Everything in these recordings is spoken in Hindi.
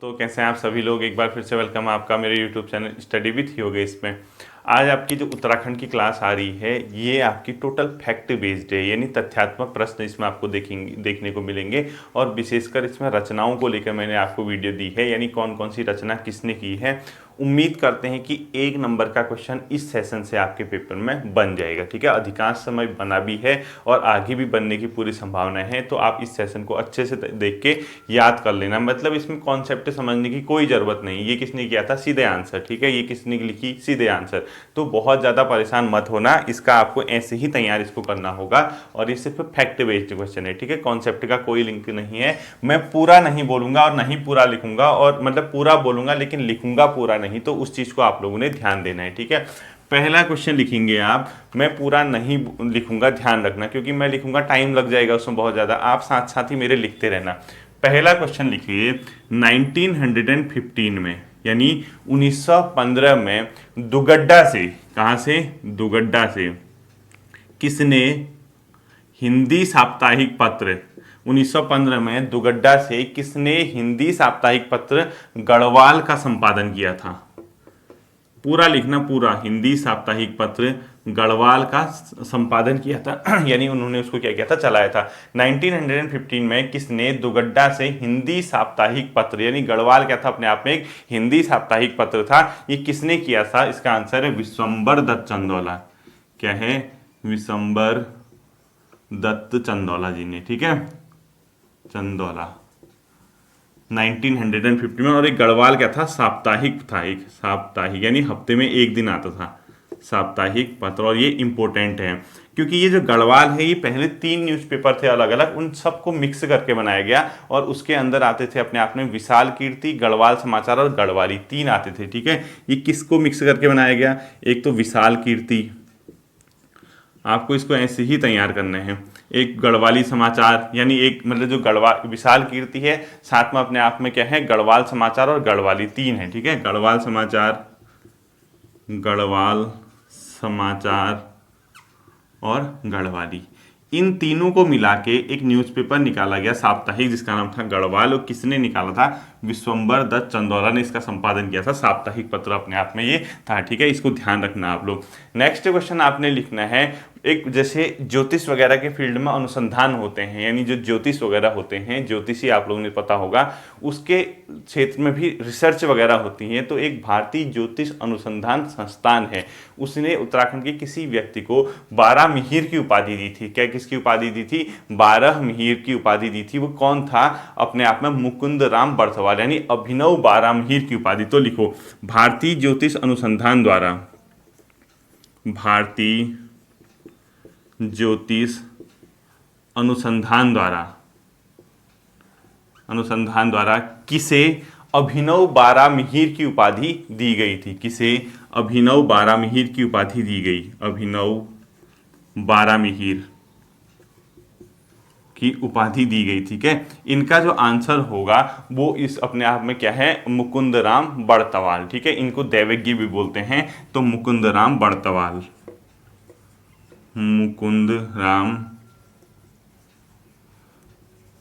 तो कैसे हैं आप सभी लोग। एक बार फिर से वेलकम है आपका मेरे YouTube channel study with Yogesh इसमें। आज आपकी जो उत्तराखंड की क्लास आ रही है ये आपकी टोटल फैक्ट बेस्ड है, यानी तथ्यात्मक प्रश्न इसमें आपको देखने को मिलेंगे। और विशेषकर इसमें रचनाओं को लेकर मैंने आपको वीडियो दी है, यानी कौन कौन सी रचना किसने की है। उम्मीद करते हैं कि 1 नंबर का क्वेश्चन इस सेशन से आपके पेपर में बन जाएगा। ठीक है, अधिकांश समय बना भी है और आगे भी बनने की पूरी संभावना है। तो आप इस सेशन को अच्छे से देख के याद कर लेना, मतलब इसमें कॉन्सेप्ट समझने की कोई ज़रूरत नहीं। ये किसने किया था, सीधे आंसर। ठीक है, ये किसने लिखी, सीधे आंसर। तो बहुत ज़्यादा परेशान मत होना, इसका आपको ऐसे ही तैयार इसको करना होगा। और ये सिर्फ फैक्ट बेस्ड क्वेश्चन है। ठीक है, कॉन्सेप्ट का कोई लिंक नहीं है। मैं पूरा नहीं बोलूँगा और नहीं पूरा लिखूंगा, और मतलब पूरा बोलूँगा लेकिन लिखूंगा पूरा नहीं। तो उस चीज़ को आप लोगों ने ध्यान देना है। ठीक है, पहला क्वेश्चन लिखेंगे आप, मैं पूरा नहीं लिखूंगा, ध्यान रखना, क्योंकि मैं लिखूंगा टाइम लग जाएगा उसमें बहुत ज़्यादा। आप साथ साथ ही मेरे लिखते रहना। पहला क्वेश्चन लिखिए, 1915 में यानी 1915 में दुगड्डा से, कहाँ से, दुगड्डा से किसने हिंदी साप्ताहिक पत्र, 1915 में दुगड्डा से किसने हिंदी साप्ताहिक पत्र गढ़वाल का संपादन किया था। पूरा लिखना, पूरा, हिंदी साप्ताहिक पत्र गढ़वाल का संपादन किया था यानी उन्होंने उसको क्या किया था, चलाया था। 1915 में किसने दुगड्डा से हिंदी साप्ताहिक पत्र, यानी गढ़वाल क्या था, अपने आप में एक हिंदी साप्ताहिक पत्र था, ये किसने किया था। इसका आंसर है विश्वंबर दत्त चंदौला। क्या है, विश्वंबर दत्त चंदौला जी ने। ठीक है, चंदौला 1950 में। और एक गढ़वाल क्या था, साप्ताहिक था, एक साप्ताहिक यानी हफ्ते में एक दिन आता था साप्ताहिक पत्र। और ये इंपॉर्टेंट है क्योंकि ये जो गढ़वाल है ये पहले 3 न्यूज़पेपर थे अलग अलग, उन सबको मिक्स करके बनाया गया। और उसके अंदर आते थे अपने आप में विशाल कीर्ति, गढ़वाल समाचार और गढ़वाली, 3 आते थे। ठीक है, ये किसको मिक्स करके बनाया गया, एक तो विशाल कीर्ति, आपको इसको ऐसे ही तैयार करना है, एक गढ़वाली समाचार, यानी एक मतलब जो गढ़वाल विशाल कीर्ति है, साथ में अपने आप में क्या है, गढ़वाल समाचार और गढ़वाली, 3 है। ठीक है, गढ़वाल समाचार, गढ़वाल समाचार और गढ़वाली, इन तीनों को मिला के एक न्यूज़पेपर निकाला गया साप्ताहिक, जिसका नाम था गढ़वाल। और किसने निकाला था, विश्वंबर दत्त चंदौला ने इसका संपादन किया था। साप्ताहिक पत्र अपने आप में ये था। ठीक है, इसको ध्यान रखना आप लोग। नेक्स्ट क्वेश्चन आपने लिखना है, एक जैसे ज्योतिष वगैरह के फील्ड में अनुसंधान होते हैं, यानी जो ज्योतिष वगैरह होते हैं, ज्योतिषी आप लोगों ने पता होगा, उसके क्षेत्र में भी रिसर्च वगैरह होती है। तो एक भारतीय ज्योतिष अनुसंधान संस्थान है, उसने उत्तराखंड के किसी व्यक्ति को 12 मिहिर की उपाधि दी थी। क्या किसकी उपाधि दी थी, 12 मिहिर की उपाधि दी थी। वो कौन था, अपने आप में मुकुंद राम बर्थवाल, यानी अभिनव 12 मिहिर की उपाधि। तो लिखो, भारतीय ज्योतिष अनुसंधान द्वारा, भारतीय ज्योतिष अनुसंधान द्वारा किसे अभिनव 12 मिहिर की उपाधि दी गई थी, किसे अभिनव 12 मिहिर की उपाधि दी गई, अभिनव 12 मिहिर की उपाधि दी गई। ठीक है, इनका जो आंसर होगा वो इस अपने आप में क्या है, मुकुंद राम बड़तवाल। ठीक है, इनको दैवज्ञ भी बोलते हैं। तो मुकुंद राम बड़तवाल, मुकुंद राम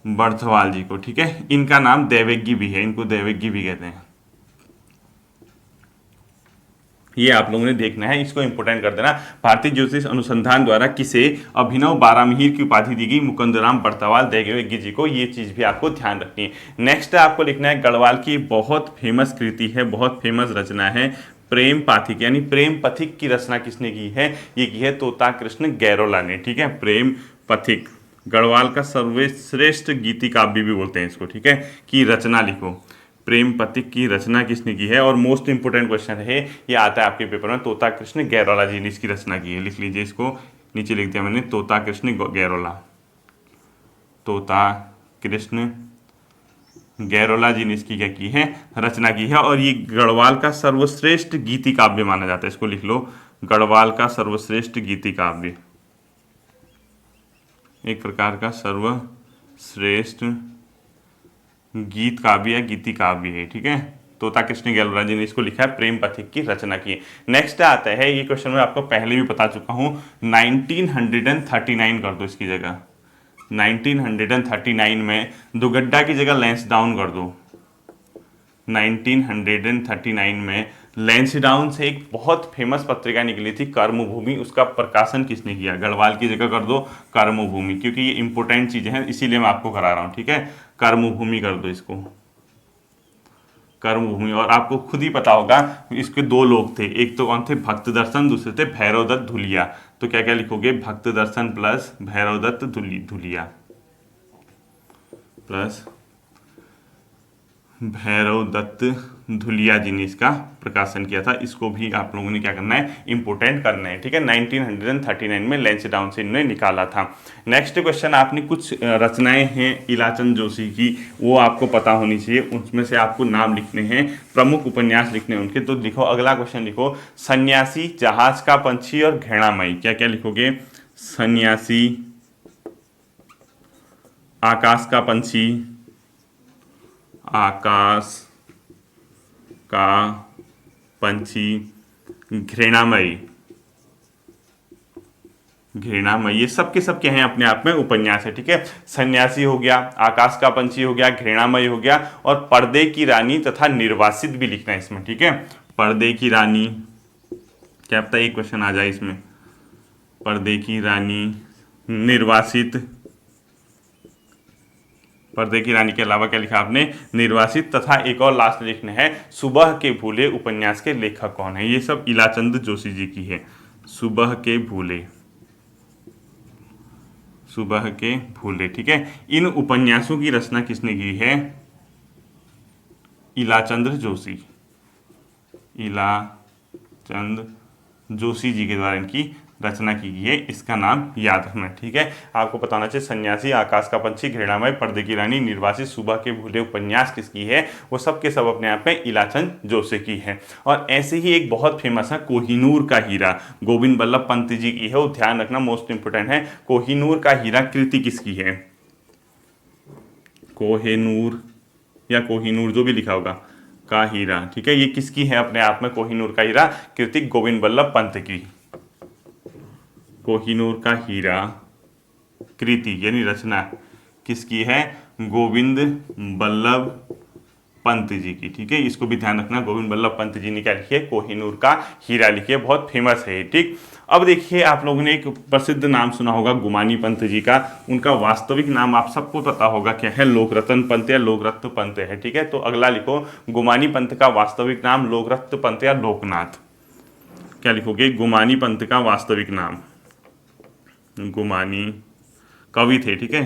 बर्थवाल जी को। ठीक है, इनका नाम दैवज्ञ भी है, इनको दैवज्ञ भी कहते हैं। ये आप लोगों ने देखना है, इसको इंपोर्टेंट कर देना। भारतीय ज्योतिष अनुसंधान द्वारा किसे अभिनव 12 मिहिर की उपाधि दी गई, मुकुंद राम बर्थवाल दैवज्ञ जी को। ये चीज भी आपको ध्यान रखनी है। नेक्स्ट आपको लिखना है, गढ़वाल की बहुत फेमस कृति है, बहुत फेमस रचना है, प्रेम पाथिक, यानी प्रेम पथिक की रचना किसने की है, ये की है तोता कृष्ण गैरोला ने। ठीक है, प्रेम पथिक, गढ़वाल का सर्वश्रेष्ठ गीति काव्य भी बोलते हैं इसको। ठीक है, की रचना लिखो, प्रेम पथिक की रचना किसने की है। और मोस्ट इंपोर्टेंट क्वेश्चन है, ये आता है आपके पेपर में, तोता कृष्ण गैरोला जी ने इसकी रचना की है। लिख लीजिए, इसको नीचे लिख दिया मैंने, तोता कृष्ण गैरोला, तोता कृष्ण गैरोला जी ने इसकी क्या की है, रचना की है। और ये गढ़वाल का सर्वश्रेष्ठ गीति काव्य माना जाता है, इसको लिख लो, गढ़वाल का सर्वश्रेष्ठ गीति काव्य, एक प्रकार का सर्वश्रेष्ठ गीत काव्य या गीति काव्य है। ठीक है, तोता कृष्ण गैरोला जी ने इसको लिखा है, प्रेम पथिक की रचना की है। नेक्स्ट आता है, ये क्वेश्चन मैं आपको पहले भी बता चुका हूं, 1939 कर दो इसकी जगह, 1939 में दुगड्डा की जगह लैंसडाउन कर दो, 1939 में लैंसडाउन से एक बहुत फेमस पत्रिका निकली थी कर्मभूमि, उसका प्रकाशन किसने किया? गढ़वाल की जगह कर दो कर्मभूमि, क्योंकि ये इंपॉर्टेंट चीजें हैं इसीलिए मैं आपको करा रहा हूं, ठीक है। कर्मभूमि कर दो इसको, कर्मभूमि। और आपको खुद ही पता होगा इसके दो लोग थे, एक तो कौन थे? भक्त दर्शन, दूसरे थे भैरवदत्त धुलिया। तो क्या क्या लिखोगे? भक्त दर्शन प्लस भैरवदत्त धुलिया प्लस भैरवदत्त धुलिया जी ने इसका प्रकाशन किया था। इसको भी आप लोगों ने क्या करना है? इंपोर्टेंट करना है, ठीक है। 1939 में लैंसडाउन से इन्होंने निकाला था। नेक्स्ट क्वेश्चन, आपने कुछ रचनाएं हैं इलाचंद जोशी की, वो आपको पता होनी चाहिए, उसमें से आपको नाम लिखने हैं, प्रमुख उपन्यास लिखने हैं उनके। तो लिखो, अगला क्वेश्चन लिखो, सन्यासी, जहाज का पंछी और घृणामयी। क्या क्या लिखोगे? सन्यासी, आकाश का पंछी, आकाश का पंछी, घृणामयी, घृणामयी। ये सब के सब क्या हैं? अपने आप में उपन्यास है, ठीक है। सन्यासी हो गया, आकाश का पंछी हो गया, घृणामयी हो गया, और पर्दे की रानी तथा निर्वासित भी लिखना है इसमें, ठीक है। पर्दे की रानी, क्या पता एक क्वेश्चन आ जाए इसमें। पर्दे की रानी, निर्वासित, पर्दे की रानी के अलावा क्या लिखा आपने? निर्वासित, तथा एक और लास्ट लिखना है, सुबह के भूले उपन्यास के लेखक कौन है? ये सब इलाचंद जोशी जी की है। सुबह के भूले, सुबह के भूले, ठीक है। इन उपन्यासों की रचना किसने की है? इलाचंद जोशी, इलाचंद जोशी जी के द्वारा इनकी रचना की गई है। इसका नाम याद रखना, ठीक है। आपको पता होना चाहिए सन्यासी, आकाश का पंछी, घृणामय, पर्दे की रानी, निर्वासित, सुबह के भूले उपन्यास किसकी है? वो सब के सब अपने आप में इलाचंद जोशी की है। और ऐसे ही एक बहुत फेमस है कोहिनूर का हीरा, गोविंद बल्लभ पंत जी की है, वो ध्यान रखना, मोस्ट इंपोर्टेंट है। कोहिनूर का हीरा कृति किसकी है? कोहिनूर या कोहिनूर, जो भी लिखा होगा, का हीरा, ठीक है। ये किसकी है अपने आप में? कोहिनूर का हीरा कृति गोविंद बल्लभ पंत की। कोहिनूर का हीरा कृति यानी रचना किसकी है? गोविंद बल्लभ पंत जी की, ठीक है। इसको भी ध्यान रखना, गोविंद बल्लभ पंत जी ने क्या लिखी है? कोहिनूर का हीरा लिखी है, बहुत फेमस है, ठीक। अब देखिए, आप लोगों ने एक प्रसिद्ध नाम सुना होगा गुमानी पंत जी का, उनका वास्तविक नाम आप सबको पता होगा क्या है? लोकरतन पंत या लोकरत्न पंत है, ठीक है। तो अगला लिखो, गुमानी पंत का वास्तविक नाम लोकरत्न पंत या लोकनाथ। क्या लिखोगे? गुमानी पंत का वास्तविक नाम, गुमानी कवि थे, ठीक है।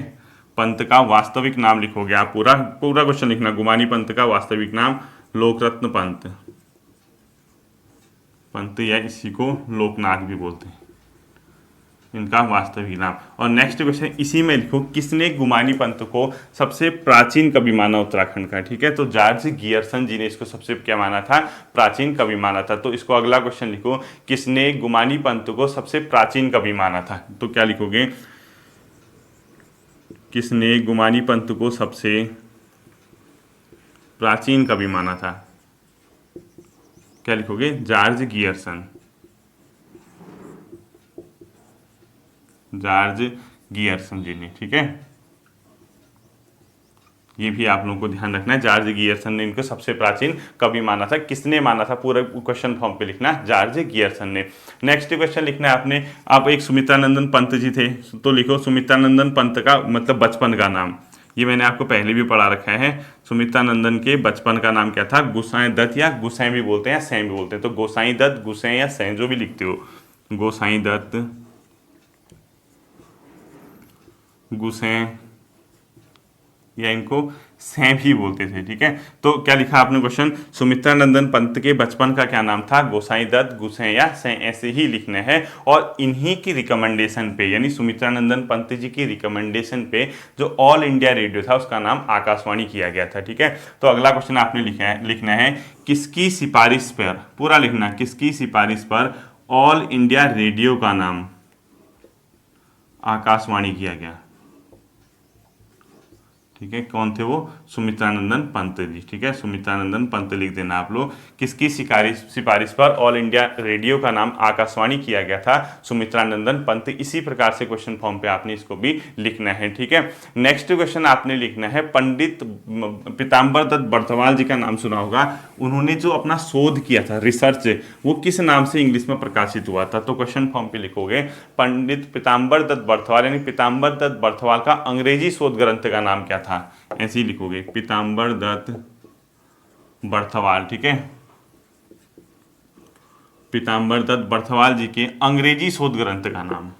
पंत का वास्तविक नाम लिखोगे आप, पूरा पूरा क्वेश्चन लिखना, गुमानी पंत का वास्तविक नाम लोकरत्न पंत, पंत या इसी को लोकनाथ भी बोलते हैं, इनका वास्तविक नाम। और नेक्स्ट क्वेश्चन इसी में लिखो, किसने गुमानी पंत को सबसे प्राचीन कवि माना उत्तराखंड का? ठीक है, तो जॉर्ज गियर्सन जी ने इसको सबसे क्या माना था? प्राचीन कवि माना था। तो इसको अगला क्वेश्चन लिखो, किसने गुमानी पंत को सबसे प्राचीन कवि माना था? तो क्या लिखोगे? किसने गुमानी पंत को सबसे प्राचीन कवि माना था? क्या लिखोगे? जॉर्ज गियर्सन, जॉर्ज गियर्सन जी ने, ठीक है। ये भी आप लोगों को ध्यान रखना है, जॉर्ज गियर्सन ने इनको सबसे प्राचीन कवि माना था। किसने माना था? पूरा क्वेश्चन फॉर्म पे लिखना, जॉर्ज गियर्सन ने। नेक्स्ट क्वेश्चन लिखना है आपने, आप एक सुमित्रानंदन पंत जी थे, तो लिखो सुमित्रानंदन पंत का मतलब बचपन का नाम। ये मैंने आपको पहले भी पढ़ा रखा है। सुमित्रानंदन के बचपन का नाम क्या था? गोसाई दत्त, या गोसाई भी बोलते हैं या सैं भी बोलते हैं, तो गोसाई दत्त, गोसाई या सैं, जो भी लिखते हो, गोसाई दत्त, गुसैं, या इनको सैं भी बोलते थे, ठीक है। तो क्या लिखा आपने क्वेश्चन? सुमित्रानंदन पंत के बचपन का क्या नाम था? गोसाई दत्त, गुसैं या सैं, ऐसे ही लिखने हैं। और इन्हीं की रिकमेंडेशन पे, यानी सुमित्रानंदन पंत जी की रिकमेंडेशन पे जो ऑल इंडिया रेडियो था उसका नाम आकाशवाणी किया गया था, ठीक है। तो अगला क्वेश्चन आपने लिखना है, किसकी सिफारिश पर, पूरा लिखना, किसकी सिफारिश पर ऑल इंडिया रेडियो का नाम आकाशवाणी किया गया? ठीक है, कौन थे वो? सुमित्रानंदन पंत जी, ठीक है, सुमित्रानंदन पंत लिख देना आप लोग। किसकी सिफारिश पर ऑल इंडिया रेडियो का नाम आकाशवाणी किया गया था? सुमित्रानंदन पंत। इसी प्रकार से क्वेश्चन फॉर्म पे आपने इसको भी लिखना है, ठीक है। नेक्स्ट क्वेश्चन आपने लिखना है, पंडित पीताम्बर दत्त बर्थवाल जी का नाम सुना होगा। उन्होंने जो अपना शोध किया था, रिसर्च, वो किस नाम से इंग्लिश में प्रकाशित हुआ था? तो क्वेश्चन फॉर्म पे लिखोगे पंडित पीताम्बर दत्त बर्थवाल, यानी पीताम्बर दत्त बर्थवाल का अंग्रेजी शोध ग्रंथ का नाम क्या था? ऐसे ही लिखोगे, पीताम्बर दत्त बर्थवाल, ठीक है, पीताम्बर दत्त बर्थवाल जी के अंग्रेजी शोध ग्रंथ का नाम,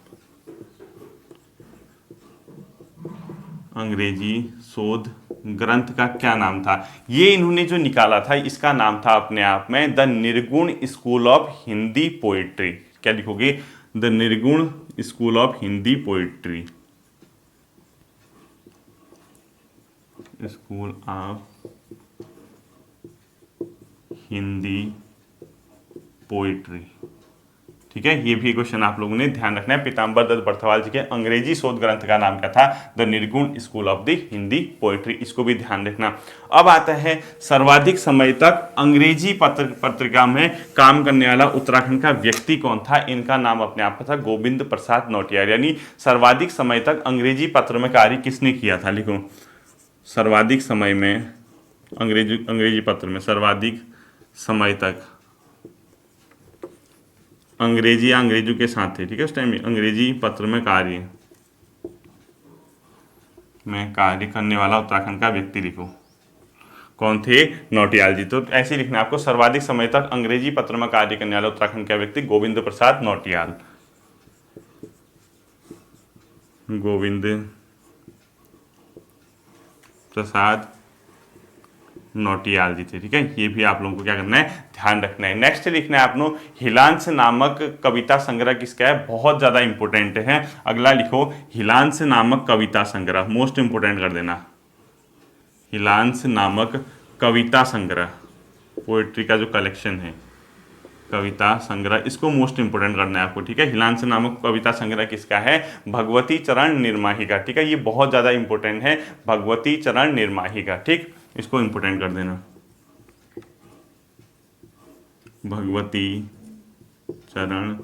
अंग्रेजी शोध ग्रंथ का क्या नाम था? ये इन्होंने जो निकाला था, इसका नाम था अपने आप में द निर्गुण स्कूल ऑफ हिंदी पोएट्री। क्या लिखोगे? द निर्गुण school of Hindi poetry, school of Hindi poetry, ठीक है। ये भी क्वेश्चन आप लोगों ने ध्यान रखना है। पीताम्बर दत्त बर्थवाल जी के अंग्रेजी शोध ग्रंथ का नाम क्या था? द निर्गुण school of the Hindi poetry, इसको भी ध्यान रखना। अब आता है सर्वाधिक समय तक अंग्रेजी पत्रिका में काम करने वाला उत्तराखंड का व्यक्ति कौन था? इनका नाम अपने आप का था गोविंद प्रसाद नौटियाल। यानी सर्वाधिक समय तक अंग्रेजी पत्र में कार्य किसने किया था? लिखो, सर्वाधिक समय में अंग्रेजी पत्र में सर्वाधिक समय तक अंग्रेजी या अंग्रेजों के साथ थे, ठीक है, उस टाइम अंग्रेजी पत्र में कार्य करने वाला उत्तराखंड का व्यक्ति लिखो, कौन थे? नौटियाल जी। तो ऐसे ही लिखना आपको, सर्वाधिक समय तक अंग्रेजी पत्र में कार्य करने वाला उत्तराखंड का व्यक्ति गोविंद प्रसाद नौटियाल, गोविंद प्रसाद नौटियाल जी थे, ठीक है। ये भी आप लोगों को क्या करना है? ध्यान रखना है। नेक्स्ट लिखना है आपको, हिलांस नामक कविता संग्रह किसका है? बहुत ज्यादा इंपॉर्टेंट है। अगला लिखो, हिलांस नामक कविता संग्रह, मोस्ट इंपोर्टेंट कर देना। हिलांस नामक कविता संग्रह, पोएट्री का जो कलेक्शन है, कविता संग्रह, इसको मोस्ट इंपोर्टेंट करना है आपको, ठीक है। हिलांस नामक कविता संग्रह किसका है? भगवती चरण निर्माही का, ठीक है। ये बहुत ज्यादा इंपॉर्टेंट है, भगवती चरण निर्माही का, ठीक, इसको इंपोर्टेंट कर देना। भगवती चरण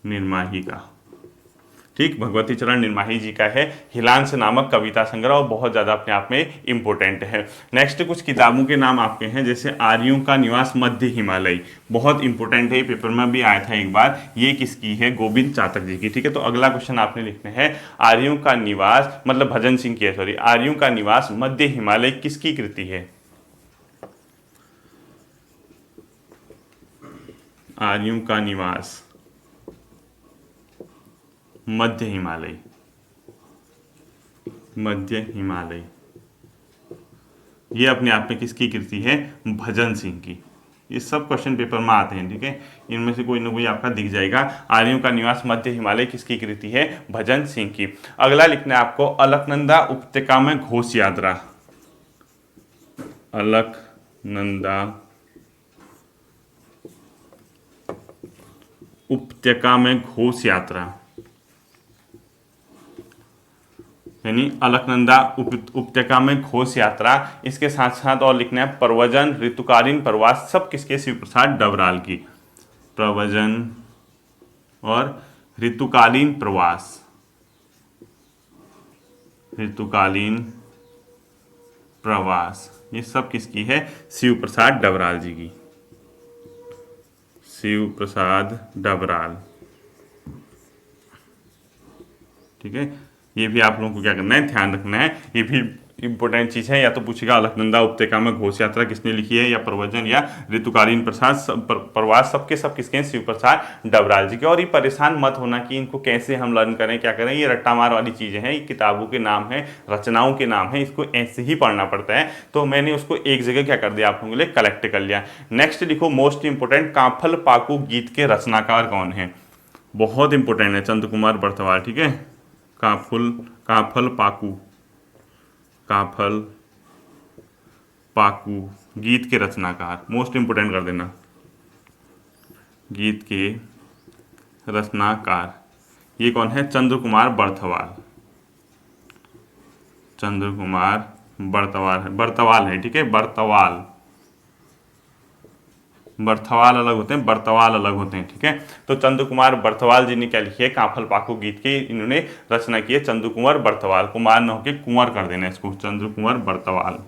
निर्माही का, ठीक, भगवती चरण निर्माही जी का है हिलांस नामक कविता संग्रह, और बहुत ज़्यादा अपने आप में इंपॉर्टेंट है। नेक्स्ट कुछ किताबों के नाम आपके हैं, जैसे आर्यों का निवास मध्य हिमालय, बहुत इंपॉर्टेंट है, पेपर में भी आया था एक बार। ये किसकी है? गोविंद चातक जी की, ठीक है। तो अगला क्वेश्चन आपने लिखना है, आर्यों का निवास, मतलब भजन सिंह की है, सॉरी, आर्यों का निवास मध्य हिमालय किसकी कृति है? आर्यों का निवास मध्य हिमालय, मध्य हिमालय, ये अपने आप में किसकी कृति है? भजन सिंह की। ये सब क्वेश्चन पेपर में आते हैं, ठीक है, इनमें से कोई ना कोई आपका दिख जाएगा। आर्यों का निवास मध्य हिमालय किसकी कृति है? भजन सिंह की। अगला लिखना है आपको, अलकनंदा उपत्यका में घोष यात्रा, अलकनंदा उपत्यका में घोष यात्रा, यानी अलकनंदा उपत्यका में घोष यात्रा। इसके साथ साथ और लिखना है प्रवचन, ऋतुकालीन प्रवास, सब किसके? शिव प्रसाद डबराल की। प्रवचन और ऋतुकालीन प्रवास, ऋतुकालीन प्रवास, ये सब किसकी है? शिव प्रसाद डबराल जी की, शिव प्रसाद डबराल, ठीक है। ये भी आप लोगों को क्या करना है? ध्यान रखना है, ये भी इंपॉर्टेंट चीज़ है। या तो पूछेगा अलकनंदा उपत्यका में घोष यात्रा किसने लिखी है, या प्रवचन, या ऋतुकालीन प्रवास, सबके सब किसके हैं? शिव प्रसाद डबराल जी के। और ये परेशान मत होना कि इनको कैसे हम लर्न करें, क्या करें, ये रट्टा मार वाली चीज़ें हैं, ये किताबों के नाम है, रचनाओं के नाम है, इसको ऐसे ही पढ़ना पड़ता है। तो मैंने उसको एक जगह क्या कर दिया, आप लोगों के लिए कलेक्ट कर लिया। नेक्स्ट लिखो, मोस्ट इंपोर्टेंट, काफल पाकू गीत के रचनाकार कौन है? बहुत इंपॉर्टेंट है, चंद्र कुमार बर्थवाल, ठीक है। काफल पाकू गीत के रचनाकार, मोस्ट इंपोर्टेंट कर देना, गीत के रचनाकार, ये कौन है? चंद्र कुमार बर्थवाल, चंद्र कुमार बर्तवाल है, ठीक है, बर्तवाल अलग होते हैं, बर्तवाल अलग होते हैं, ठीक है। तो चंद्र कुमार बर्तवाल जी ने क्या लिखी है, काफल पाको गीत की इन्होंने रचना की है, चंद्र कुंवर बर्तवाल, कुमार न होके कुंवर कर देना इसको, चंद्र कुंवर बर्तवाल,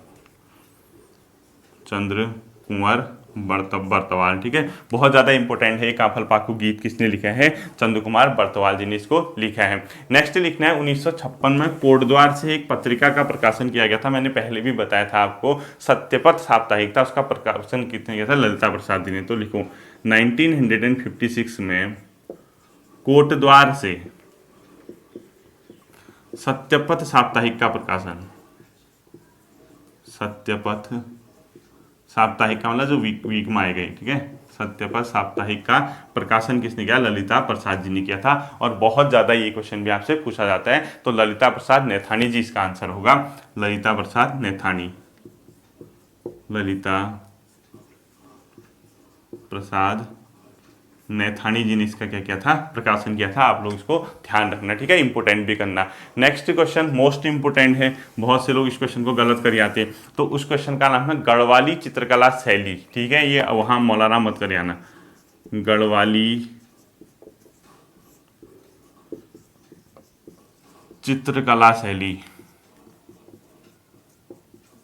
चंद्र कुंवर बर्तवाल, ठीक है। बहुत ज़्यादा इंपॉर्टेंट है, काफल पाकू गीत किसने लिखा है, चंद्र कुमार बर्तवाल जी ने इसको लिखा है। नेक्स्ट लिखना है 1956 में कोटद्वार से एक पत्रिका का प्रकाशन किया गया था, मैंने पहले भी बताया था आपको, सत्यपथ साप्ताहिक था, उसका प्रकाशन किसने किया था, ललिता प्रसाद जी ने। तो लिखो 1956 में कोटद्वार से सत्यपथ साप्ताहिक का प्रकाशन, सत्यपथ साप्ताहिक का मतलब जो वीक में आए गए, ठीक है, सत्यपथ साप्ताहिक का प्रकाशन किसने किया, ललिता प्रसाद जी ने किया था। और बहुत ज़्यादा ये क्वेश्चन भी आपसे पूछा जाता है, तो ललिता प्रसाद नैथानी जी इसका आंसर होगा, ललिता प्रसाद नैथानी, ललिता प्रसाद नैथानी जी ने इसका क्या किया था, प्रकाशन किया था। आप लोग इसको ध्यान रखना, ठीक है, इंपोर्टेंट भी करना। नेक्स्ट क्वेश्चन मोस्ट इंपोर्टेंट है, बहुत से लोग इस क्वेश्चन को गलत कर आते हैं। तो उस क्वेश्चन का नाम है गढ़वाली चित्रकला शैली, ठीक है, ये वहां मौलाना मत कर आना, गढ़वाली चित्रकला शैली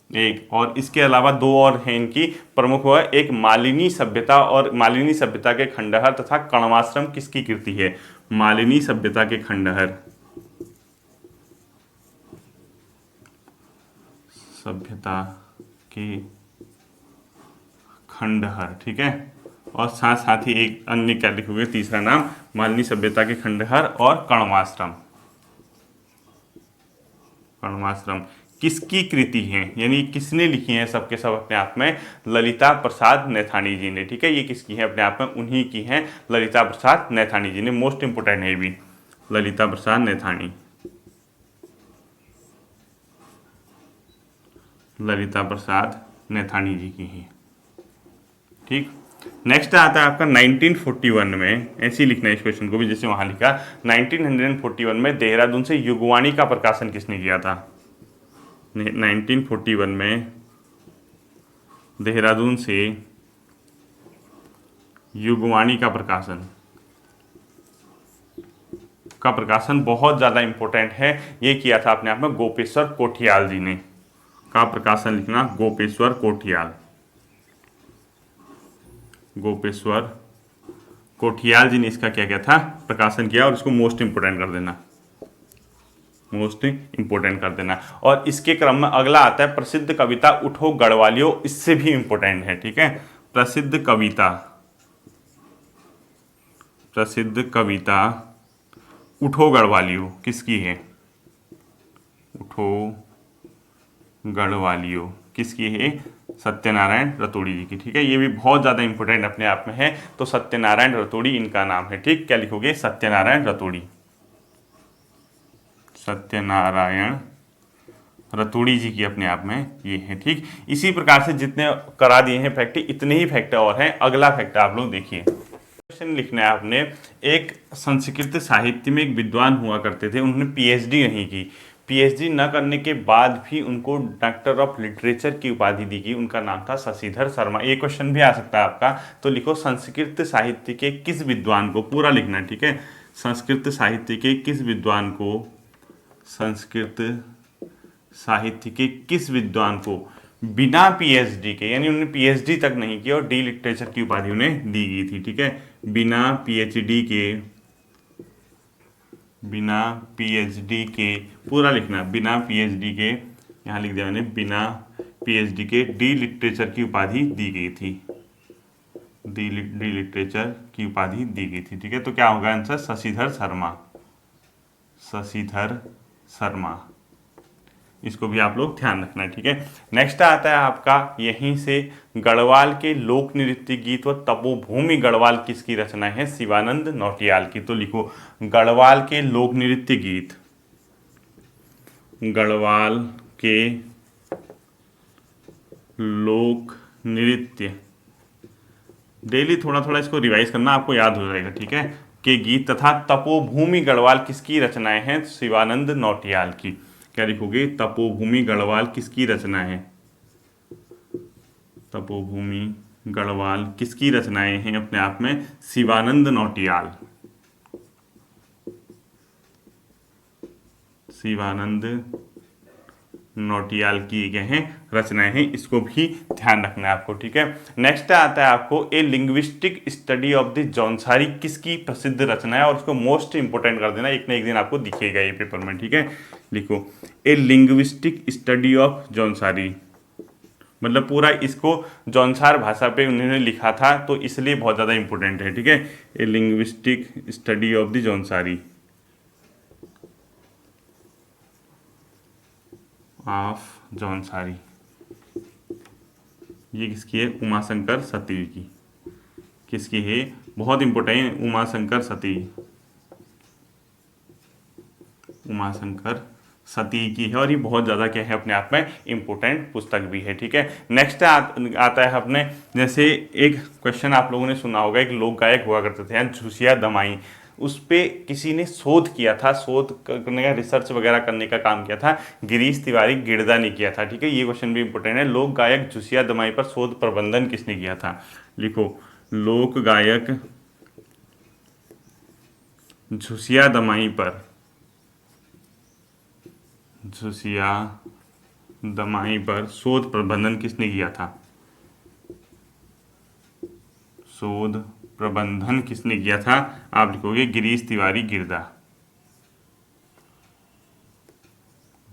एक, और इसके अलावा दो और हैं इनकी प्रमुख, हुआ एक मालिनी सभ्यता, और मालिनी सभ्यता के खंडहर तथा कण्वाश्रम किसकी कृति है, मालिनी सभ्यता के खंडहर, सभ्यता के खंडहर, ठीक है। और साथ साथ ही एक अन्य क्या लिखोगे, तीसरा नाम मालिनी सभ्यता के खंडहर और कण्वाश्रम, कण्वाश्रम किसकी कृति हैं, यानी किसने लिखी हैं, सबके सब अपने आप में ललिता प्रसाद नैथानी जी ने, ठीक है। ये किसकी है, अपने आप में उन्हीं की हैं, ललिता प्रसाद नैथानी जी ने। मोस्ट इंपोर्टेंट है भी, ललिता प्रसाद नैथानी, ललिता प्रसाद नैथानी जी की है, ठीक। नेक्स्ट आता है आपका 1941 में, ऐसे ही लिखना है इस क्वेश्चन को भी जैसे वहां लिखा, 1941 में देहरादून से युगवाणी का प्रकाशन किसने किया था, 1941 में देहरादून से युगवाणी का प्रकाशन बहुत ज़्यादा इंपॉर्टेंट है, ये किया था अपने आप में गोपेश्वर कोठियाल जी ने, का प्रकाशन लिखना, गोपेश्वर कोठियाल, गोपेश्वर कोठियाल जी ने इसका क्या किया था, प्रकाशन किया, और इसको मोस्ट इंपोर्टेंट कर देना, मोस्ट इंपोर्टेंट कर देना। और इसके क्रम में अगला आता है प्रसिद्ध कविता उठो गढ़वालियों, इससे भी इंपॉर्टेंट है, ठीक है। प्रसिद्ध कविता उठो गढ़वालियों किसकी है, उठो गढ़वालियों किसकी है, सत्यनारायण रतोड़ी जी की, ठीक है। ये भी बहुत ज़्यादा इंपॉर्टेंट अपने आप में है, तो सत्यनारायण रतोड़ी इनका नाम है, ठीक। क्या लिखोगे, सत्यनारायण रतोड़ी, सत्यनारायण रतोड़ी जी की अपने आप में ये है, ठीक। इसी प्रकार से जितने करा दिए हैं फैक्ट, इतने ही फैक्ट और हैं। अगला फैक्ट आप लोग देखिए, क्वेश्चन लिखना है आपने, एक संस्कृत साहित्य में एक विद्वान हुआ करते थे, उन्होंने पीएचडी नहीं की, पीएचडी न करने के बाद भी उनको डॉक्टर ऑफ लिटरेचर की उपाधि दी गई, उनका नाम था शशिधर शर्मा। ये क्वेश्चन भी आ सकता है आपका, तो लिखो संस्कृत साहित्य के किस विद्वान को, पूरा लिखना है, ठीक है, संस्कृत साहित्य के किस विद्वान को, संस्कृत साहित्य के किस विद्वान को बिना पीएचडी के, यानी उन्होंने पीएचडी तक नहीं किया और डी लिटरेचर की उपाधि उन्हें दी गई थी, ठीक है, बिना पीएचडी के पूरा लिखना, बिना पीएचडी के, यहाँ लिख दिया मैंने, बिना पीएचडी के डी लिटरेचर की उपाधि दी गई थी, डी लिटरेचर की उपाधि दी गई थी, ठीक है। तो क्या होगा आंसर, शशिधर शर्मा, शशिधर शर्मा, इसको भी आप लोग ध्यान रखना है, ठीक है। नेक्स्ट आता है आपका यहीं से गढ़वाल के लोक नृत्य गीत व तपोभूमि गढ़वाल किसकी रचना है, शिवानंद नौटियाल की। तो लिखो गढ़वाल के लोक नृत्य गीत, गढ़वाल के लोक नृत्य, डेली थोड़ा थोड़ा इसको रिवाइज करना, आपको याद हो जाएगा, ठीक है, के गीत तथा तपोभूमि गढ़वाल किसकी रचनाएं हैं, शिवानंद नौटियाल की। क्या लिखोगे, तपोभूमि गढ़वाल किसकी रचना है, तपोभूमि गढ़वाल किसकी रचनाएं हैं अपने आप में, शिवानंद नौटियाल, शिवानंद नौटियाल की क्या है रचनाएं हैं, इसको भी ध्यान रखना है आपको, ठीक है। नेक्स्ट आता है आपको a linguistic study of the Jaunsari किसकी प्रसिद्ध रचना है, और उसको मोस्ट इंपोर्टेंट कर देना, एक ना एक दिन आपको दिखेगा ये पेपर में, ठीक है। लिखो ए लिंग्विस्टिक स्टडी ऑफ जौनसारी, मतलब पूरा इसको जौनसार भाषा पे उन्होंने लिखा था, तो इसलिए बहुत ज़्यादा इंपॉर्टेंट है, ठीक है। A linguistic study of the Jaunsari of Jaunsari, ये किसकी है, उमाशंकर सती की, किसकी है, बहुत इंपॉर्टेंट, उमाशंकर सती, उमाशंकर सती की है, और ये बहुत ज़्यादा क्या है अपने आप में इंपॉर्टेंट पुस्तक भी है, ठीक है। नेक्स्ट आता है अपने, जैसे एक क्वेश्चन आप लोगों ने सुना होगा, एक लोक गायक हुआ करते थे झुसिया दमाई, उस पर किसी ने शोध किया था, शोध करने का, रिसर्च वगैरह करने का काम किया था गिरीश तिवारी गिरदा ने किया था, ठीक है। ये क्वेश्चन भी इंपॉर्टेंट है, लोक गायक झुसिया दमाई पर शोध प्रबंधन किसने किया था, लिखो लोक गायक झुसिया दमाई पर, झुसिया दमाई पर शोध प्रबंधन किसने किया था, शोध प्रबंधन किसने किया था, आप लिखोगे गिरीश तिवारी गिरदा,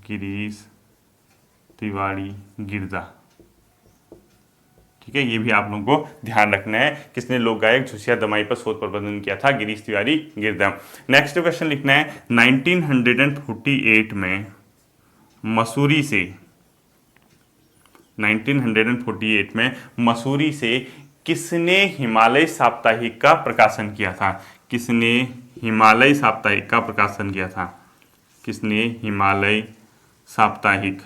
गिरीश तिवारी गिरदा, ठीक है। ये भी आप लोगों को ध्यान रखना है, किसने लोक गायक झुसिया दमाई पर शोध प्रबंधन किया था, गिरीश तिवारी गिरदा। नेक्स्ट क्वेश्चन लिखना है 1948 में मसूरी से, 1948 में मसूरी से किसने हिमालय साप्ताहिक का प्रकाशन किया था, किसने हिमालय साप्ताहिक का प्रकाशन किया था, किसने हिमालय साप्ताहिक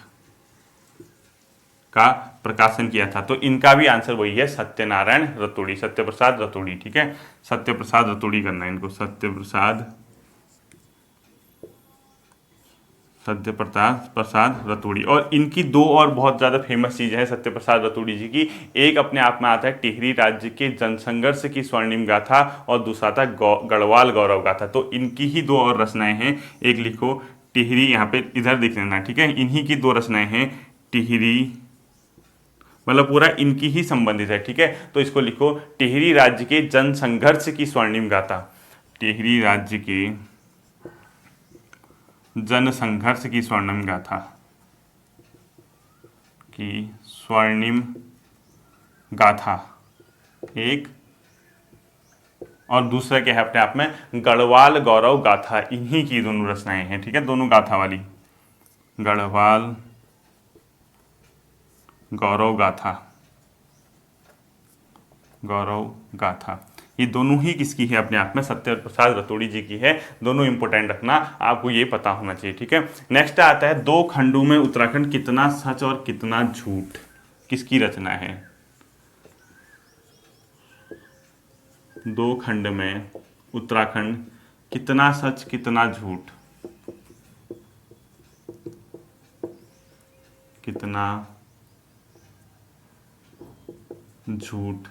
का प्रकाशन किया था, तो इनका भी आंसर वही है, सत्यनारायण रतोड़ी, सत्यप्रसाद रतोड़ी, ठीक है। सत्यप्रसाद रतोड़ी करना है इनको, सत्यप्रसाद रतोड़ी। और इनकी दो और बहुत ज़्यादा फेमस चीज़ें हैं सत्यप्रसाद रतोड़ी जी की, एक अपने आप में आता है टिहरी राज्य के जनसंघर्ष की स्वर्णिम गाथा, और दूसरा था गढ़वाल गौरव गाथा, तो इनकी ही दो और रचनाएं हैं, एक लिखो टिहरी, यहाँ पे इधर देख लेना, ठीक है, इन्हीं की दो रचनाएं हैं, टिहरी, मतलब पूरा इनकी ही संबंधित है, ठीक है। तो इसको लिखो टिहरी राज्य के जनसंघर्ष की स्वर्णिम गाथा, टिहरी राज्य के जनसंघर्ष की स्वर्णिम गाथा की स्वर्णिम गाथा एक, और दूसरा क्या है अपने आप में गढ़वाल गौरव गाथा, इन्हीं की दोनों रचनाएं हैं, ठीक है, दोनों गाथा वाली, गढ़वाल गौरव गाथा, गौरव गाथा, ये दोनों ही किसकी है अपने आप में, सत्यप्रसाद रतोड़ी जी की है, दोनों इंपोर्टेंट रखना, आपको ये पता होना चाहिए, ठीक है। नेक्स्ट आता है दो खंडों में उत्तराखंड कितना सच और कितना झूठ, किसकी रचना है, दो खंड में उत्तराखंड कितना सच कितना झूठ, कितना झूठ,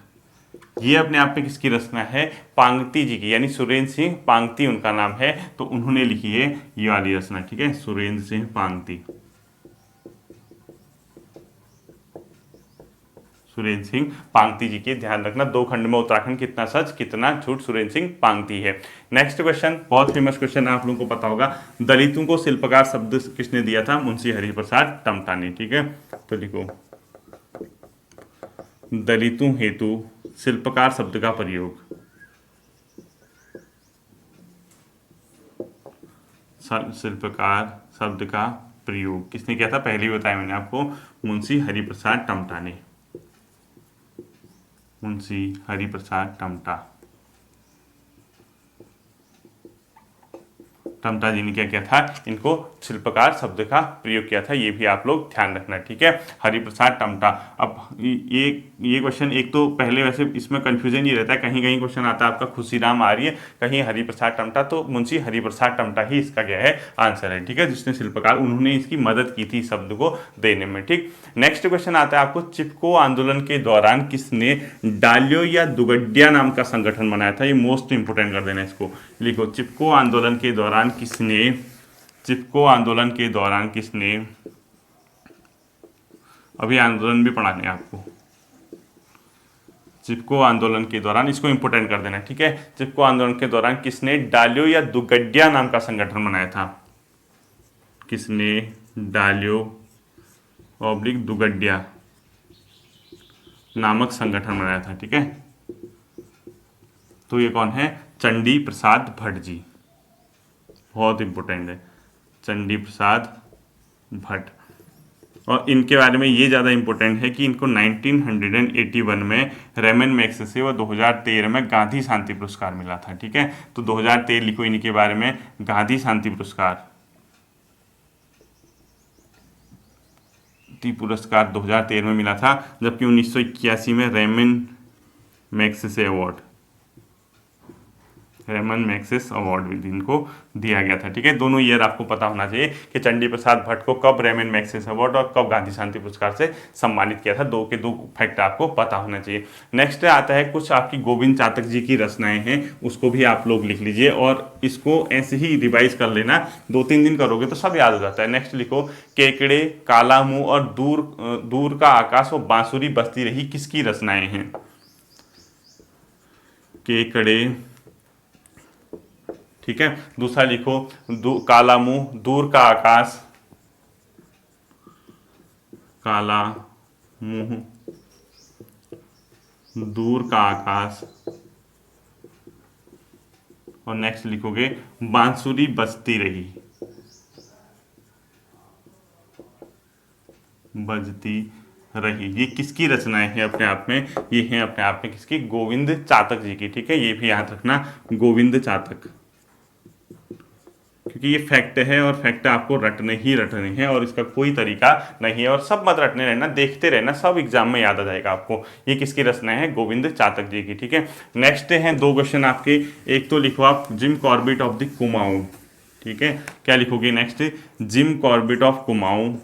ये अपने आप में किसकी रचना है, पांगती जी की, यानी सुरेंद्र सिंह पांगती उनका नाम है, तो उन्होंने लिखी है ये वाली रचना, ठीक है, सुरेंद्र सिंह पांगती, सुरेंद्र सिंह पांगती जी की, ध्यान रखना, दो खंड में उत्तराखंड कितना सच कितना झूठ, सुरेंद्र सिंह पांगती है। नेक्स्ट क्वेश्चन बहुत फेमस क्वेश्चन है, आप लोगों को पता होगा, दलितों को शिल्पकार शब्द किसने दिया था, मुंशी हरिप्रसाद टमटा ने, ठीक है। तो लिखो दलितों हेतु शिल्पकार शब्द का प्रयोग, शिल्पकार शब्द का प्रयोग किसने किया था, पहले ही बताया मैंने आपको, मुंशी हरिप्रसाद टमटा ने, मुंशी हरिप्रसाद टमटा, टमटा जी ने क्या किया था, इनको शिल्पकार शब्द का प्रयोग किया था, ये भी आप लोग ध्यान रखना, ठीक है। हरिप्रसाद टमटा। अब ये क्वेश्चन एक तो पहले वैसे इसमें कंफ्यूजन ही रहता है, कहीं कहीं क्वेश्चन आता है आपका खुशीराम आर्य, कहीं हरिप्रसाद टमटा, तो मुंशी हरिप्रसाद टमटा ही इसका क्या है, आंसर है, ठीक है। जिसने शिल्पकार, उन्होंने इसकी मदद की थी शब्द को देने में, ठीक। नेक्स्ट क्वेश्चन आता है आपको, चिपको आंदोलन के दौरान किसने डालियो या दुगड्या नाम का संगठन बनाया था, ये मोस्ट इंपोर्टेंट कर देना इसको, लिखो। चिपको आंदोलन के दौरान किसने, चिपको आंदोलन के दौरान किसने, अभी आंदोलन भी पढ़ाने हैं आपको, चिपको आंदोलन के दौरान, इसको इंपोर्टेंट कर देना, ठीक है। चिपको आंदोलन के दौरान किसने डालियो या दुगड्या नाम का संगठन बनाया था, किसने डालियो ऑब्लिक दुगड्या नामक संगठन बनाया था, ठीक है। तो ये कौन है, चंडी प्रसाद भट्ट जी, बहुत इंपॉर्टेंट है, चंडी प्रसाद भट्ट। और इनके बारे में ये ज़्यादा इंपॉर्टेंट है कि इनको 1981 में रेमन मैग्सेसे और 2013 में गांधी शांति पुरस्कार मिला था, ठीक है। तो 2013 लिखो इनके बारे में, गांधी शांति पुरस्कार 2013 में मिला था, जबकि 1981 में Ramon Magsaysay award, Ramon Magsaysay award भी इनको दिया गया था, ठीक है। दोनों ईयर आपको पता होना चाहिए कि चंडी प्रसाद भट्ट को कब रेमन मैग्सेसे अवार्ड और कब गांधी शांति पुरस्कार से सम्मानित किया था, दो के दो फैक्ट आपको पता होना चाहिए। नेक्स्ट आता है कुछ आपकी गोविंद चातक जी की रचनाएं हैं, उसको भी आप लोग लिख लीजिए और इसको ऐसे ही रिवाइज कर लेना, 2-3 दिन करोगे तो सब याद हो जाता है। नेक्स्ट लिखो, केकड़े, काला मुंह और दूर का आकाश और बांसुरी बजती रही किसकी रचनाएं हैं, केकड़े, ठीक है। दूसरा लिखो, काला मुंह, दूर का आकाश, काला मुंह, दूर का आकाश, और नेक्स्ट लिखोगे बांसुरी बजती रही, बजती रही। ये किसकी रचनाएं हैं अपने आप में, ये हैं अपने आप में किसकी, गोविंद चातक जी की, ठीक है। ये भी याद रखना, गोविंद चातक, क्योंकि ये फैक्ट है और फैक्ट आपको रटने ही रटने हैं और इसका कोई तरीका नहीं है, और सब मत रटने रहना, देखते रहना, सब एग्जाम में याद आ जाएगा आपको। ये किसकी रचना है, गोविंद चातक जी की, ठीक है। नेक्स्ट हैं 2 क्वेश्चन आपके, एक तो लिखो आप Jim Corbett of the Kumaon, ठीक है। क्या लिखोगे next, Jim Corbett of Kumaon,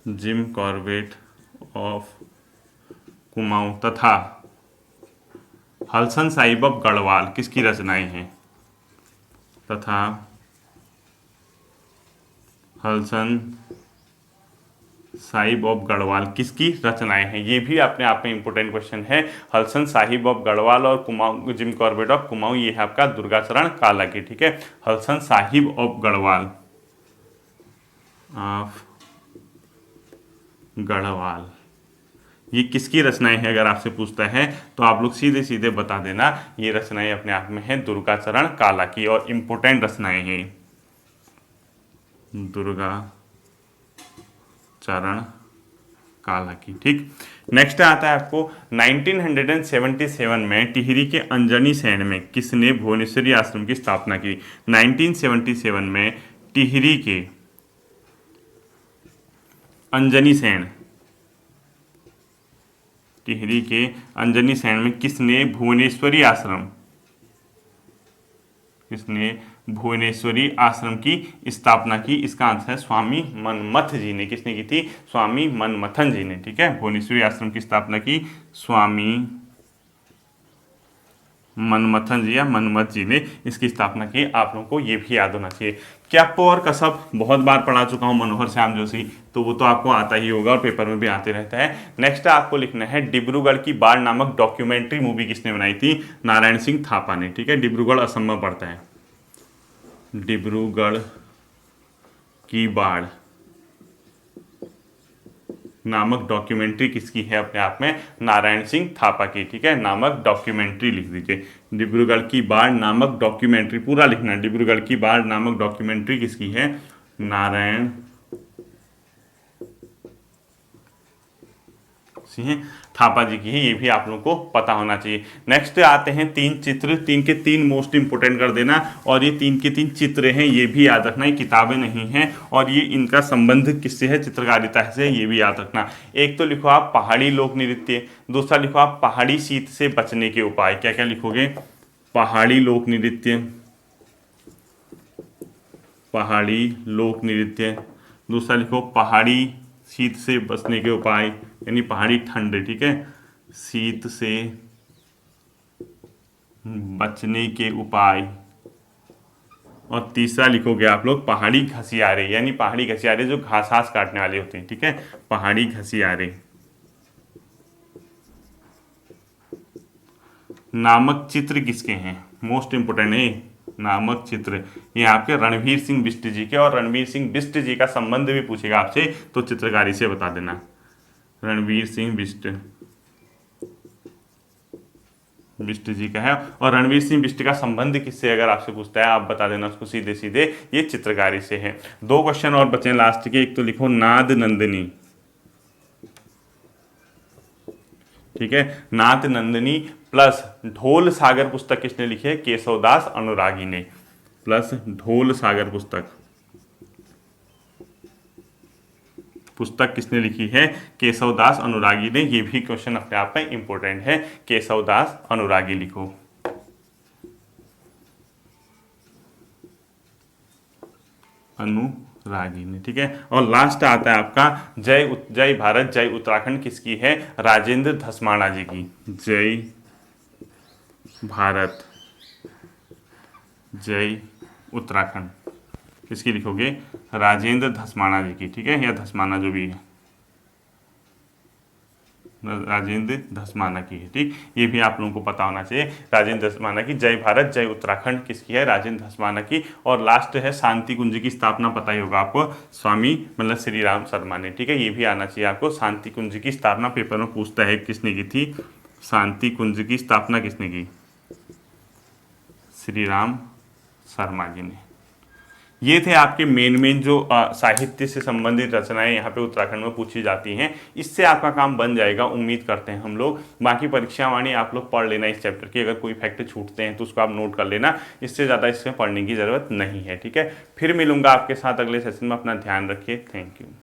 Jim Corbett of Kumaon तथा हलसन साहिब ऑफ गढ़वाल किसकी रचनाएं हैं, तथा हलसन साहिब ऑफ गढ़वाल किसकी रचनाएं हैं। ये भी अपने आप में इंपॉर्टेंट क्वेश्चन है। हलसन साहिब ऑफ गढ़वाल और Kumaon, Jim Corbett of Kumaon, ये है आपका दुर्गाचरण काला की, ठीक है। हलसन साहिब ऑफ गढ़वाल, ऑफ गढ़वाल, ये किसकी रचनाएं हैं अगर आपसे पूछता है तो आप लोग सीधे सीधे बता देना, ये रचनाएं अपने आप में है दुर्गाचरण काला की, और इंपोर्टेंट रचनाएं हैं दुर्गाचरण काला की, ठीक। नेक्स्ट आता है आपको 1977 में टिहरी के अंजनी सेन में किसने भुवनेश्वरी आश्रम की स्थापना की। 1977 में टिहरी के अंजनी सेन, टिहरी के अंजनी सेन में किसने भुवनेश्वरी आश्रम, किसने भुवनेश्वरी आश्रम की स्थापना की। इसका आंसर है स्वामी मनमथ जी ने। किसने की थी, स्वामी मनमथन जी ने, ठीक है। भुवनेश्वरी आश्रम की स्थापना की स्वामी मनमथन जी या मनमथ जी ने इसकी स्थापना की। आप लोगों को ये भी याद होना चाहिए। कैप और कसब बहुत बार पढ़ा चुका हूँ, मनोहर श्याम जोशी, तो वो तो आपको आता ही होगा और पेपर में भी आते रहता है। नेक्स्ट आपको लिखना है डिब्रूगढ़ की बाढ़ नामक डॉक्यूमेंट्री मूवी किसने बनाई थी, नारायण सिंह थापा ने, ठीक है। डिब्रूगढ़ असम में पड़ता है। डिब्रूगढ़ की बाढ़ नामक डॉक्यूमेंट्री किसकी है अपने आप में, नारायण सिंह थापा की, ठीक है। नामक डॉक्यूमेंट्री लिख दीजिए, डिब्रूगढ़ की बाढ़ नामक डॉक्यूमेंट्री पूरा लिखना, डिब्रूगढ़ की बाढ़ नामक डॉक्यूमेंट्री किसकी है, नारायण सिंह थापा जी की है, ये भी आप लोगों को पता होना चाहिए। नेक्स्ट आते हैं तीन चित्र, तीन के तीन मोस्ट इंपोर्टेंट कर देना, और ये तीन के तीन चित्र हैं, ये भी याद रखना, ये किताबें नहीं हैं, और ये इनका संबंध किससे है, चित्रकारिता से, ये भी याद रखना। एक तो लिखो आप पहाड़ी लोक नृत्य, दूसरा लिखो आप पहाड़ी शीत से बचने के उपाय। क्या क्या लिखोगे, पहाड़ी लोक नृत्य, पहाड़ी लोक नृत्य, दूसरा लिखो पहाड़ी शीत से बचने के उपाय, यानी पहाड़ी ठंड, ठीक है, शीत से बचने के उपाय, और तीसरा लिखोगे आप लोग पहाड़ी घसियारे, यानी पहाड़ी घसियारे जो घास घास काटने वाले होते हैं, ठीक है, पहाड़ी घसियारे। नामक चित्र किसके हैं, मोस्ट इंपोर्टेंट है नामक चित्र, ये आपके रणवीर सिंह बिष्ट जी के, और रणवीर सिंह बिष्ट जी का संबंध भी पूछेगा आपसे तो चित्रकारी से बता देना। रणवीर सिंह बिष्ट बिष्ट जी का है, और रणवीर सिंह बिष्ट का संबंध किससे अगर आपसे पूछता है, आप बता देना उसको सीधे सीधे, ये चित्रकारी से है। दो क्वेश्चन और बचे लास्ट के, एक तो लिखो नाद नंदिनी, ठीक है, नाद नंदिनी प्लस ढोल सागर पुस्तक किसने लिखी है, केशवदास अनुरागी ने, प्लस ढोल सागर पुस्तक किसने लिखी है, केशवदास अनुरागी ने, ये भी क्वेश्चन अपने आप में इंपॉर्टेंट है, केशवदास अनुरागी लिखो। अनुरागी ने, ठीक है। और लास्ट आता है आपका जय भारत जय उत्तराखंड किसकी है, राजेंद्र धस्माना जी की। जय भारत जय उत्तराखंड किसकी लिखोगे, राजेंद्र धस्माना जी की, ठीक है, या धस्माना जो भी है, राजेंद्र धस्माना की है, ठीक, ये भी आप लोगों को पता होना चाहिए, राजेंद्र धस्माना की। जय भारत जय उत्तराखंड किसकी है, राजेंद्र धस्माना की। और लास्ट है शांति कुंज की स्थापना, पता ही होगा आपको, स्वामी मतलब श्री राम शर्मा ने, ठीक है, ये भी आना चाहिए आपको। शांति कुंज की स्थापना पेपर में पूछता है किसने की थी, शांति कुंज की स्थापना किसने की, श्री राम शर्मा जी ने। ये थे आपके मेन जो साहित्य से संबंधित रचनाएं यहाँ पे उत्तराखंड में पूछी जाती हैं। इससे आपका काम बन जाएगा, उम्मीद करते हैं हम लोग। बाकी परीक्षा वाणी आप लोग पढ़ लेना इस चैप्टर की, अगर कोई फैक्ट छूटते हैं तो उसको आप नोट कर लेना, इससे ज़्यादा इसमें पढ़ने की ज़रूरत नहीं है, ठीक है। फिर मिलूंगा आपके साथ अगले सेशन में, अपना ध्यान रखिए, थैंक यू।